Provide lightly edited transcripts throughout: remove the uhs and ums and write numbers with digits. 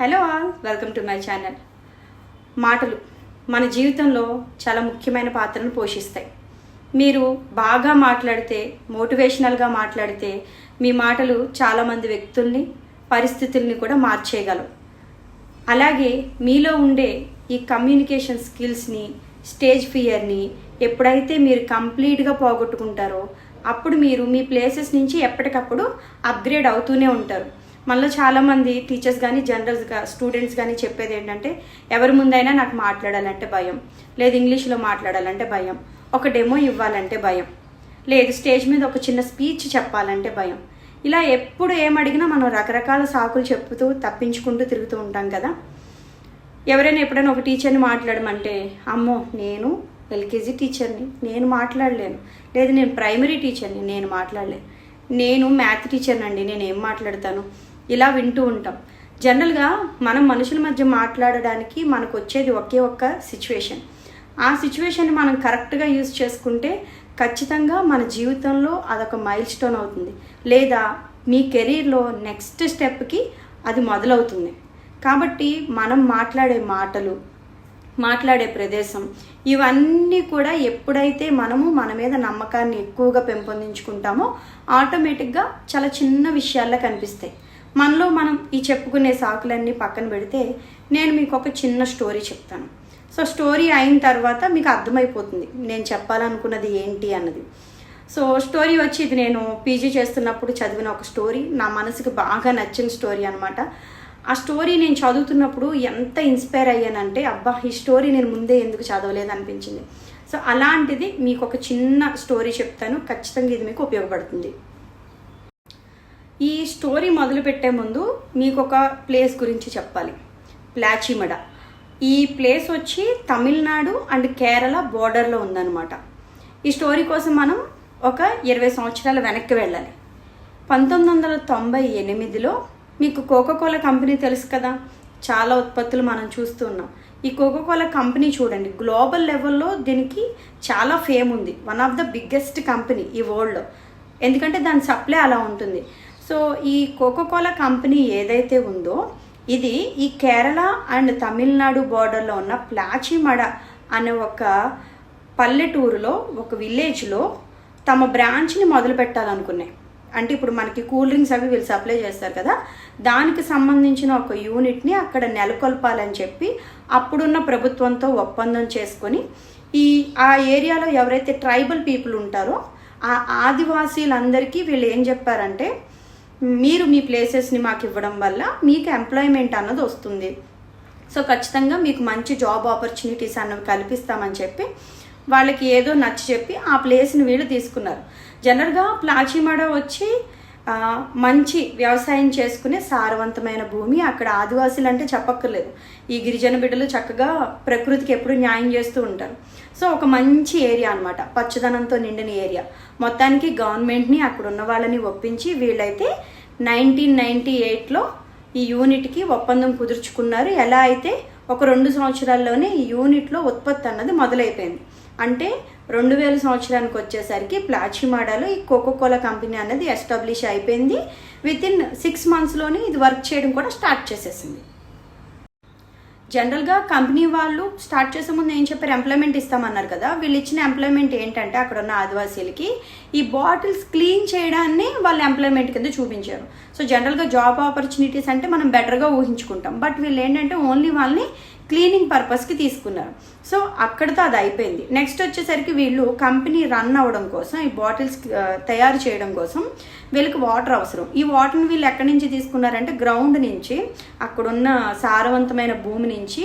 Hello all, welcome to my channel. మాటలు మన జీవితంలో చాలా ముఖ్యమైన పాత్రను పోషిస్తాయి. మీరు బాగా మాట్లాడితే, మోటివేషనల్గా మాట్లాడితే మీ మాటలు చాలామంది వ్యక్తుల్ని, పరిస్థితుల్ని కూడా మార్చేయగలవు. అలాగే మీలో ఉండే ఈ కమ్యూనికేషన్ స్కిల్స్ని, స్టేజ్ ఫియర్ని ఎప్పుడైతే మీరు కంప్లీట్గా పోగొట్టుకుంటారో అప్పుడు మీరు మీ ప్లేసెస్ నుంచి ఎప్పటికప్పుడు అప్గ్రేడ్ అవుతూనే ఉంటారు. మనలో చాలామంది టీచర్స్ కానీ, జనరల్స్గా స్టూడెంట్స్ కానీ చెప్పేది ఏంటంటే, ఎవరి ముందైనా నాకు మాట్లాడాలంటే భయం, లేదు ఇంగ్లీష్లో మాట్లాడాలంటే భయం, ఒక డెమో ఇవ్వాలంటే భయం, లేదు స్టేజ్ మీద ఒక చిన్న స్పీచ్ చెప్పాలంటే భయం. ఇలా ఎప్పుడు ఏమడిగినా మనం రకరకాల సాకులు చెప్పుతూ తప్పించుకుంటూ తిరుగుతూ ఉంటాం కదా. ఎవరైనా ఎప్పుడైనా ఒక టీచర్ని మాట్లాడమంటే, అమ్మో నేను ఎల్కేజీ టీచర్ని, నేను మాట్లాడలేను, లేదు నేను ప్రైమరీ టీచర్ని, నేను మాట్లాడలేను, నేను మ్యాథ్ టీచర్ని అండి, నేను ఏం మాట్లాడతాను, ఇలా వింటూ ఉంటాం. జనరల్గా మనం మనుషుల మధ్య మాట్లాడడానికి మనకు వచ్చేది ఒకే ఒక్క సిచ్యువేషన్. ఆ సిచ్యువేషన్ని మనం కరెక్ట్గా యూజ్ చేసుకుంటే ఖచ్చితంగా మన జీవితంలో అదొక మైల్ స్టోన్ అవుతుంది, లేదా మీ కెరీర్లో నెక్స్ట్ స్టెప్కి అది మొదలవుతుంది. కాబట్టి మనం మాట్లాడే మాటలు, మాట్లాడే ప్రదేశం, ఇవన్నీ కూడా ఎప్పుడైతే మనము మన మీద నమ్మకాన్ని ఎక్కువగా పెంపొందించుకుంటామో ఆటోమేటిక్గా చాలా చిన్న విషయాల్లో కనిపిస్తాయి. మనలో మనం ఈ చెప్పుకునే సాకులన్నీ పక్కన పెడితే నేను మీకు ఒక చిన్న స్టోరీ చెప్తాను. సో స్టోరీ అయిన తర్వాత మీకు అర్థమైపోతుంది నేను చెప్పాలనుకున్నది ఏంటి అన్నది. సో స్టోరీ వచ్చి ఇది నేను పీజీ చేస్తున్నప్పుడు చదివిన ఒక స్టోరీ, నా మనసుకి బాగా నచ్చిన స్టోరీ అనమాట. ఆ స్టోరీ నేను చదువుతున్నప్పుడు ఎంత ఇన్స్పైర్ అయ్యానంటే, అబ్బా ఈ స్టోరీ నేను ముందే ఎందుకు చదవలేదు అనిపించింది. సో అలాంటిది మీకు ఒక చిన్న స్టోరీ చెప్తాను, ఖచ్చితంగా ఇది మీకు ఉపయోగపడుతుంది. ఈ స్టోరీ మొదలుపెట్టే ముందు మీకు ఒక ప్లేస్ గురించి చెప్పాలి, ప్లాచిమడ. ఈ ప్లేస్ వచ్చి తమిళనాడు అండ్ కేరళ బోర్డర్లో ఉందన్నమాట. ఈ స్టోరీ కోసం మనం ఒక 20 సంవత్సరాల వెనక్కి వెళ్ళాలి. 1998లో మీకు కోకోకోలా కంపెనీ తెలుసు కదా, చాలా ఉత్పత్తులు మనం చూస్తున్నాం. ఈ కోకోకోలా కంపెనీ చూడండి, గ్లోబల్ లెవెల్లో దీనికి చాలా ఫేమ్ ఉంది. One of the biggest company ఈ వరల్డ్లో, ఎందుకంటే దాని సప్లై అలా ఉంటుంది. సో ఈ కోకోకోలా కంపెనీ ఏదైతే ఉందో ఇది ఈ కేరళ అండ్ తమిళనాడు బోర్డర్లో ఉన్న ప్లాచిమడ అనే ఒక పల్లెటూరులో, ఒక విలేజ్లో తమ బ్రాంచ్ని మొదలు పెట్టాలనుకున్నాయి. అంటే ఇప్పుడు మనకి కూల్ డ్రింక్స్ అవి వీళ్ళు సప్లై చేస్తారు కదా, దానికి సంబంధించిన ఒక యూనిట్ని అక్కడ నెలకొల్పాలని చెప్పి అప్పుడున్న ప్రభుత్వంతో ఒప్పందం చేసుకొని ఆ ఏరియాలో ఎవరైతే ట్రైబల్ పీపుల్ ఉంటారో ఆ ఆదివాసీలందరికీ వీళ్ళు ఏం చెప్పారంటే, మీరు మీ ప్లేసెస్ని మాకు ఇవ్వడం వల్ల మీకు ఎంప్లాయ్మెంట్ అన్నది వస్తుంది, సో ఖచ్చితంగా మీకు మంచి జాబ్ ఆపర్చునిటీస్ అన్నవి కల్పిస్తామని చెప్పి వాళ్ళకి ఏదో నచ్చి చెప్పి ఆ ప్లేస్ని వీళ్ళు తీసుకున్నారు. జనరల్గా ప్లాచిమడ వచ్చి మంచి వ్యవసాయం చేసుకునే సారవంతమైన భూమి. అక్కడ ఆదివాసీలు అంటే చెప్పక్కర్లేదు, ఈ గిరిజన బిడ్డలు చక్కగా ప్రకృతికి ఎప్పుడు న్యాయం చేస్తూ ఉంటారు. సో ఒక మంచి ఏరియా అనమాట, పచ్చదనంతో నిండిన ఏరియా. మొత్తానికి గవర్నమెంట్ని అక్కడ ఉన్న వాళ్ళని ఒప్పించి వీళ్ళైతే 1998లో ఈ యూనిట్కి ఒప్పందం కుదుర్చుకున్నారు. ఎలా అయితే ఒక 2 సంవత్సరాల్లోనే ఈ యూనిట్లో ఉత్పత్తి అన్నది మొదలైపోయింది. అంటే 2000 సంవత్సరానికి వచ్చేసరికి ప్లాచిమాడలో ఈ కోకోకోలా కంపెనీ అన్నది ఎస్టాబ్లిష్ అయిపోయింది. వితిన్ 6 మంత్స్లోనే ఇది వర్క్ చేయడం కూడా స్టార్ట్ చేసేసింది. జనరల్గా కంపెనీ వాళ్ళు స్టార్ట్ చేసే ముందు ఏం చెప్పారు, ఎంప్లాయ్మెంట్ ఇస్తామన్నారు కదా. వీళ్ళు ఇచ్చిన ఎంప్లాయ్మెంట్ ఏంటంటే అక్కడ ఉన్న ఆదివాసీలకి ఈ బాటిల్స్ క్లీన్ చేయడాన్ని వాళ్ళు ఎంప్లాయ్మెంట్ కింద చూపించారు. సో జనరల్గా జాబ్ ఆపర్చునిటీస్ అంటే మనం బెటర్గా ఊహించుకుంటాం, బట్ వీళ్ళు ఏంటంటే ఓన్లీ వాళ్ళని క్లీనింగ్ పర్పస్కి తీసుకున్నారు. సో అక్కడితో అది అయిపోయింది. నెక్స్ట్ వచ్చేసరికి వీళ్ళు కంపెనీ రన్ అవ్వడం కోసం, ఈ బాటిల్స్ తయారు చేయడం కోసం వీళ్ళకి వాటర్ అవసరం. ఈ వాటర్ని వీళ్ళు ఎక్కడి నుంచి తీసుకున్నారంటే గ్రౌండ్ నుంచి, అక్కడున్న సారవంతమైన భూమి నుంచి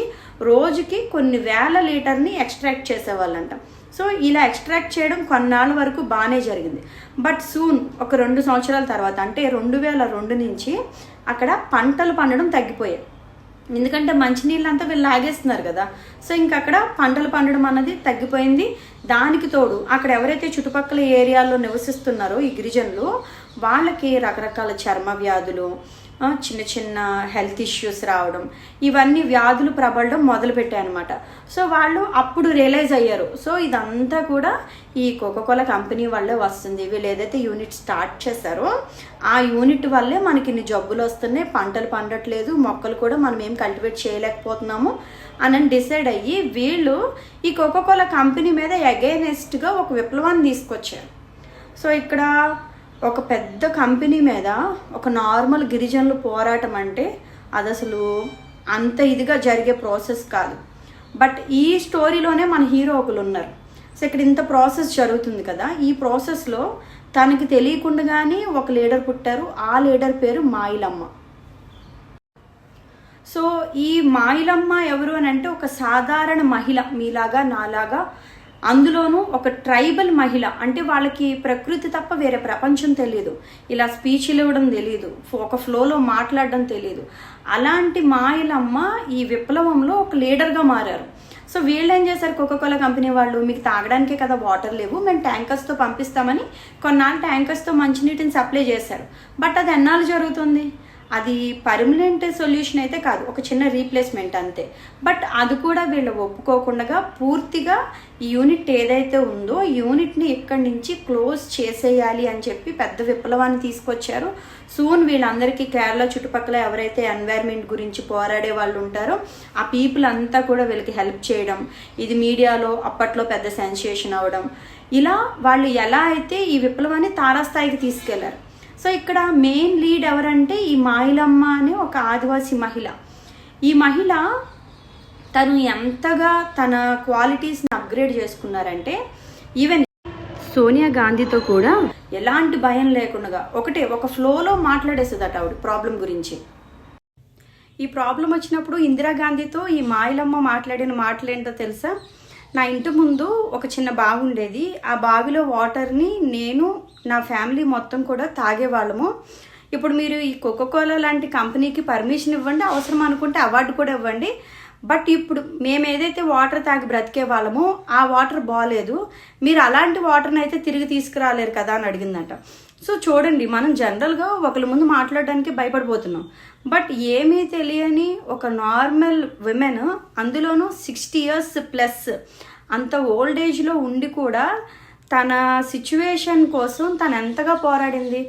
రోజుకి కొన్ని వేల లీటర్ని ఎక్స్ట్రాక్ట్ చేసేవాళ్ళంట. సో ఇలా ఎక్స్ట్రాక్ట్ చేయడం కొన్నాళ్ళ వరకు బాగానే జరిగింది. బట్ సూన్ ఒక 2 సంవత్సరాల తర్వాత, అంటే 2002 నుంచి అక్కడ పంటలు పండడం తగ్గిపోయాయి. ఎందుకంటే మంచినీళ్ళంతా వీళ్ళు లాగేస్తున్నారు కదా. సో ఇంక అక్కడ పంటలు పండడం అన్నది తగ్గిపోయింది. దానికి తోడు అక్కడ ఎవరైతే చుట్టుపక్కల ఏరియాల్లో నివసిస్తున్నారో ఈ గిరిజనులు, వాళ్ళకి రకరకాల చర్మ వ్యాధులు, చిన్న చిన్న హెల్త్ ఇష్యూస్ రావడం, ఇవన్నీ వ్యాధులు ప్రబలడం మొదలుపెట్టాయి అనమాట. సో వాళ్ళు అప్పుడు రియలైజ్ అయ్యారు, సో ఇదంతా కూడా ఈ కోకోకోలా కంపెనీ వల్లే వస్తుంది. వీళ్ళు ఏదైతే యూనిట్ స్టార్ట్ చేశారో ఆ యూనిట్ వల్లే మనకి ఇన్ని జబ్బులు వస్తున్నాయి, పంటలు పండట్లేదు, మొక్కలు కూడా మనం ఏం కల్టివేట్ చేయలేకపోతున్నాము అని డిసైడ్ అయ్యి వీళ్ళు ఈ కోకోకోలా కంపెనీ మీద అగైనెస్ట్గా ఒక విప్లవాన్ని తీసుకొచ్చారు. సో ఇక్కడ ఒక పెద్ద కంపెనీ మీద ఒక నార్మల్ గిరిజనులు పోరాటం అంటే అది అసలు అంత ఇదిగా జరిగే ప్రాసెస్ కాదు. బట్ ఈ స్టోరీలోనే మన హీరో ఒకరు ఉన్నారు. సో ఇక్కడ ఇంత ప్రాసెస్ జరుగుతుంది కదా, ఈ ప్రాసెస్లో తనకి తెలియకుండానే ఒక లీడర్ పుట్టారు. ఆ లీడర్ పేరు మాయిలమ్మ. సో ఈ మాయిలమ్మ ఎవరు అని అంటే ఒక సాధారణ మహిళ, మీలాగా నాలాగా, అందులోనూ ఒక ట్రైబల్ మహిళ. అంటే వాళ్ళకి ప్రకృతి తప్ప వేరే ప్రపంచం తెలియదు, ఇలా స్పీచ్లు ఇవ్వడం తెలియదు, ఒక ఫ్లోలో మాట్లాడడం తెలియదు. అలాంటి మాయిలమ్మ ఈ విప్లవంలో ఒక లీడర్గా మారారు. సో వీళ్ళు ఏం చేశారు, కోకోకోలా కంపెనీ వాళ్ళు, మీకు తాగడానికే కదా వాటర్ లేవు, మేము ట్యాంకర్స్తో పంపిస్తామని కొన్నాళ్ళు ట్యాంకర్స్తో మంచినీటిని సప్లై చేశారు. బట్ అది ఎన్నాళ్ళు జరుగుతుంది, అది పర్మనెంట్ సొల్యూషన్ అయితే కాదు, ఒక చిన్న రీప్లేస్మెంట్ అంతే. బట్ అది కూడా వీళ్ళు ఒప్పుకోకుండా పూర్తిగా ఈ యూనిట్ ఏదైతే ఉందో యూనిట్ని ఇక్కడి నుంచి క్లోజ్ చేసేయాలి అని చెప్పి పెద్ద విప్లవాన్ని తీసుకొచ్చారు. సూన్ వీళ్ళందరికీ కేరళ చుట్టుపక్కల ఎవరైతే ఎన్వైర్న్మెంట్ గురించి పోరాడే వాళ్ళు ఉంటారో ఆ పీపుల్ అంతా కూడా వీళ్ళకి హెల్ప్ చేయడం, ఇది మీడియాలో అప్పట్లో పెద్ద సెన్సేషన్ అవ్వడం, ఇలా వాళ్ళు ఎలా అయితే ఈ విప్లవాన్ని తారాస్థాయికి తీసుకెళ్లారు. సో ఇక్కడ మెయిన్ లీడ్ ఎవరంటే ఈ మాయిలమ్మ అనే ఒక ఆదివాసీ మహిళ. ఈ మహిళ తను ఎంతగా తన క్వాలిటీస్ని అప్గ్రేడ్ చేసుకున్నారంటే ఈవెన్ సోనియా గాంధీతో కూడా ఎలాంటి భయం లేకుండా ఒక ఫ్లోలో మాట్లాడేస్తుందట ఆవిడ ప్రాబ్లం గురించి. ఈ ప్రాబ్లం వచ్చినప్పుడు ఇందిరాగాంధీతో ఈ మాయిలమ్మ మాట్లాడిన మాటలేంటో తెలుసా, నా ఇంటి ముందు ఒక చిన్న బావి ఉండేది, ఆ బావిలో వాటర్ని నేను నా ఫ్యామిలీ మొత్తం కూడా తాగేవాళ్ళము. ఇప్పుడు మీరు ఈ కోకోకోలా లాంటి కంపెనీకి పర్మిషన్ ఇవ్వండి, అవసరం అనుకుంటే అవార్డు కూడా ఇవ్వండి, బట్ ఇప్పుడు మేము ఏదైతే వాటర్ తాగి బ్రతికే వాళ్ళమో ఆ వాటర్ బాగాలేదు, మీరు అలాంటి వాటర్ని అయితే తిరిగి తీసుకురాలేరు కదా అని అడిగిందంట. సో చూడండి, మనం జనరల్గా ఒకరి ముందు మాట్లాడడానికి భయపడిపోతున్నాం, బట్ ఏమీ తెలియని ఒక నార్మల్ విమెన్, అందులోనూ 60 years ప్లస్ అంత ఓల్డ్ ఏజ్లో ఉండి కూడా తన సిచ్యువేషన్ కోసం తను ఎంతగా పోరాడింది.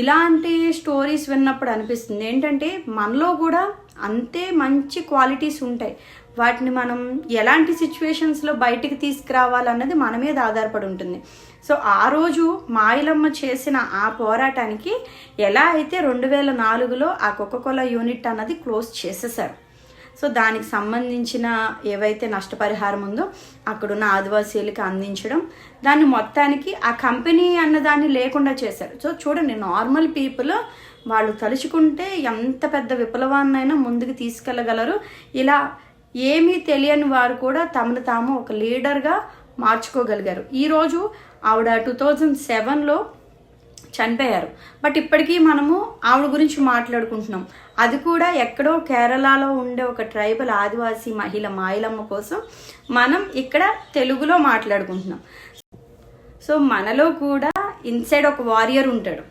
ఇలాంటి స్టోరీస్ విన్నప్పుడు అనిపిస్తుంది ఏంటంటే మనలో కూడా అంతే మంచి క్వాలిటీస్ ఉంటాయి, వాటిని మనం ఎలాంటి సిచ్యువేషన్స్లో బయటికి తీసుకురావాలన్నది మన మీద ఆధారపడి ఉంటుంది. సో ఆ రోజు మాయిలమ్మ చేసిన ఆ పోరాటానికి ఎలా అయితే 2004లో ఆ కోకోకోలా యూనిట్ అన్నది క్లోజ్ చేసేసారు. సో దానికి సంబంధించిన ఏవైతే నష్టపరిహారం ఉందో అక్కడున్న ఆదివాసీలకి అందించడం, దాన్ని మొత్తానికి ఆ కంపెనీ అన్నదాన్ని లేకుండా చేశారు. సో చూడండి, నార్మల్ పీపుల్ వాళ్ళు తలుచుకుంటే ఎంత పెద్ద విప్లవాన్నైనా ముందుకు తీసుకెళ్ళగలరు. ఇలా ఏమీ తెలియని వారు కూడా తమను తాము ఒక లీడర్గా మార్చుకోగలిగారు. ఈరోజు ఆవిడ 2007లో చనిపోయారు, బట్ ఇప్పటికీ మనము ఆవిడ గురించి మాట్లాడుకుంటున్నాం. అది కూడా ఎక్కడో కేరళలో ఉండే ఒక ట్రైబల్ ఆదివాసీ మహిళ మాయిలమ్మ కోసం మనం ఇక్కడ తెలుగులో మాట్లాడుకుంటున్నాం. సో మనలో కూడా ఇన్సైడ్ ఒక వారియర్ ఉంటాడు.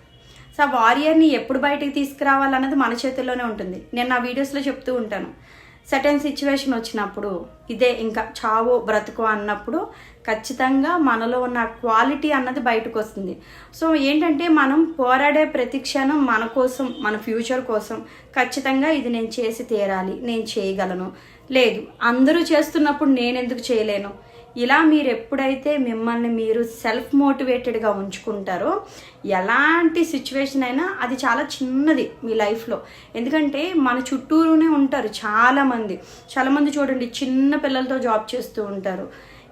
సో ఆ వారియర్ని ఎప్పుడు బయటకు తీసుకురావాలన్నది మన చేతుల్లోనే ఉంటుంది. నేను నా వీడియోస్లో చెప్తూ ఉంటాను, సర్టెన్ సిచ్యువేషన్ వచ్చినప్పుడు ఇదే ఇంకా చావో బ్రతుకో అన్నప్పుడు ఖచ్చితంగా మనలో ఉన్న క్వాలిటీ అన్నది బయటకు వస్తుంది. సో ఏంటంటే మనం పోరాడే ప్రతి క్షణం మన కోసం, మన ఫ్యూచర్ కోసం ఖచ్చితంగా ఇది నేను చేసి తీరాలి, నేను చేయగలను, లేదు అందరూ చేస్తున్నప్పుడు నేను ఎందుకు చేయలేను, ఇలా మీరు ఎప్పుడైతే మిమ్మల్ని మీరు సెల్ఫ్ మోటివేటెడ్గా ఉంచుకుంటారో ఎలాంటి సిచ్యువేషన్ అయినా అది చాలా చిన్నది మీ లైఫ్లో. ఎందుకంటే మన చుట్టూరునే ఉంటారు చాలామంది చూడండి, చిన్న పిల్లలతో జాబ్ చేస్తూ ఉంటారు.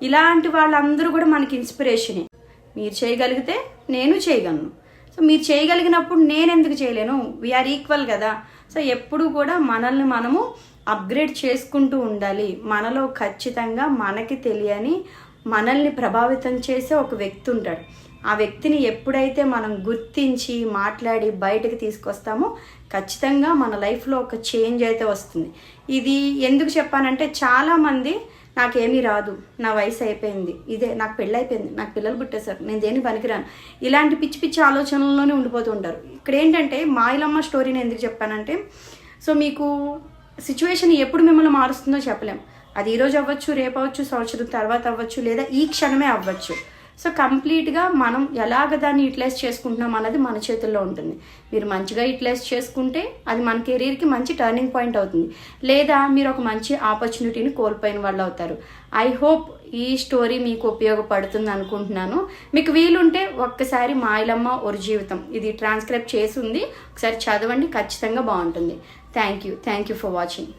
ఇలాంటి వాళ్ళందరూ కూడా మనకి ఇన్స్పిరేషనే. మీరు చేయగలిగితే నేను చేయగలను, సో మీరు చేయగలిగినప్పుడు నేను ఎందుకు చేయలేను, వీఆర్ ఈక్వల్ కదా. సో ఎప్పుడు కూడా మనల్ని మనము అప్గ్రేడ్ చేసుకుంటూ ఉండాలి. మనలో ఖచ్చితంగా మనకి తెలియని మనల్ని ప్రభావితం చేసే ఒక వ్యక్తి ఉంటాడు. ఆ వ్యక్తిని ఎప్పుడైతే మనం గుర్తించి మాట్లాడి బయటకు తీసుకొస్తామో ఖచ్చితంగా మన లైఫ్లో ఒక చేంజ్ అయితే వస్తుంది. ఇది ఎందుకు చెప్పానంటే చాలామంది నాకేమీ రాదు, నా వయసు అయిపోయింది, ఇదే నాకు పెళ్ళి అయిపోయింది, నాకు పిల్లలు పుట్టేశారు, నేను దేని పనికిరాను, ఇలాంటి పిచ్చి పిచ్చి ఆలోచనల్లోనే ఉండిపోతూ ఉంటారు. ఇక్కడ ఏంటంటే మాయలమ్మ స్టోరీని ఎందుకు చెప్పానంటే, సో మీకు సిచ్యువేషన్ ఎప్పుడు మిమ్మల్ని మారుస్తుందో చెప్పలేం. అది ఈరోజు అవ్వచ్చు, రేపు అవ్వచ్చు, సంవత్సరం తర్వాత అవ్వచ్చు, లేదా ఈ క్షణమే అవ్వచ్చు. సో కంప్లీట్గా మనం ఎలాగ దాన్ని యూటిలైజ్ చేసుకుంటున్నాం అన్నది మన చేతుల్లో ఉంటుంది. మీరు మంచిగా యూటిలైజ్ చేసుకుంటే అది మన కెరీర్కి మంచి టర్నింగ్ పాయింట్ అవుతుంది, లేదా మీరు ఒక మంచి ఆపర్చునిటీని కోల్పోయిన వాళ్ళు అవుతారు. ఐ హోప్ ఈ స్టోరీ మీకు ఉపయోగపడుతుంది అనుకుంటున్నాను. మీకు వీలుంటే ఒక్కసారి మాయలమ్మ ఒక జీవితం ఇది ట్రాన్స్క్రైబ్ చేసి ఉంది, ఒకసారి చదవండి, ఖచ్చితంగా బాగుంటుంది. Thank you for watching.